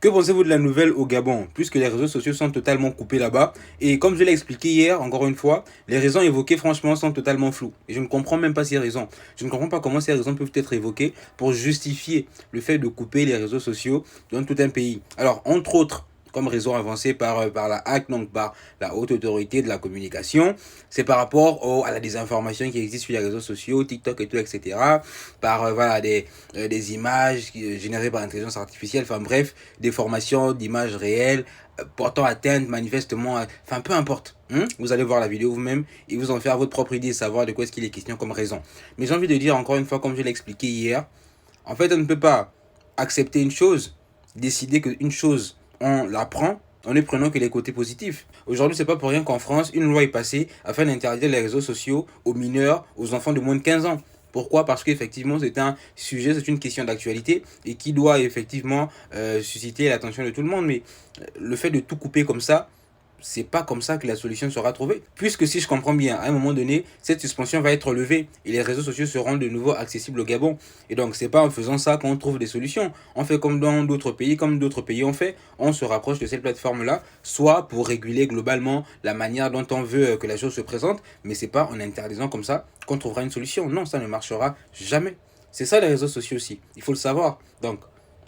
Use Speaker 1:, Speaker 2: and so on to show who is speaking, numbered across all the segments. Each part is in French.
Speaker 1: Que pensez-vous de la nouvelle au Gabon, puisque les réseaux sociaux sont totalement coupés là-bas? Et comme je l'ai expliqué hier, encore une fois, les raisons évoquées, franchement, sont totalement floues. Et je ne comprends même pas ces raisons. Je ne comprends pas comment ces raisons peuvent être évoquées pour justifier le fait de couper les réseaux sociaux dans tout un pays. Alors, entre autres, comme raison avancée par la HAC, donc par la haute autorité de la communication, c'est par rapport à la désinformation qui existe sur les réseaux sociaux, TikTok et tout, etc. Par voilà, des images générées par l'intelligence artificielle, enfin bref, des formations d'images réelles portant atteinte manifestement, enfin peu importe. Vous allez voir la vidéo vous-même et vous en faire votre propre idée, savoir de quoi est-ce qu'il est question comme raison. Mais j'ai envie de dire encore une fois, comme je l'ai expliqué hier, en fait on ne peut pas accepter une chose, décider qu'une chose on la prend en ne prenant que les côtés positifs. Aujourd'hui, c'est pas pour rien qu'en France, une loi est passée afin d'interdire les réseaux sociaux aux mineurs, aux enfants de moins de 15 ans. Pourquoi? Parce qu'effectivement, c'est un sujet, c'est une question d'actualité et qui doit effectivement susciter l'attention de tout le monde. Mais le fait de tout couper comme ça, c'est pas comme ça que la solution sera trouvée. Puisque si je comprends bien, à un moment donné, cette suspension va être levée et les réseaux sociaux seront de nouveau accessibles au Gabon. Et donc, c'est pas en faisant ça qu'on trouve des solutions. On fait comme dans d'autres pays, comme d'autres pays ont fait. On se rapproche de cette plateforme-là, soit pour réguler globalement la manière dont on veut que la chose se présente, mais c'est pas en interdisant comme ça qu'on trouvera une solution. Non, ça ne marchera jamais. C'est ça les réseaux sociaux aussi. Il faut le savoir. Donc,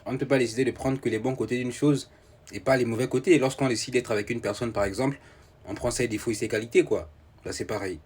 Speaker 1: on ne peut pas décider de prendre que les bons côtés d'une chose et pas les mauvais côtés. Et lorsqu'on décide d'être avec une personne, par exemple, on prend ses défauts et ses qualités, quoi. Là, c'est pareil.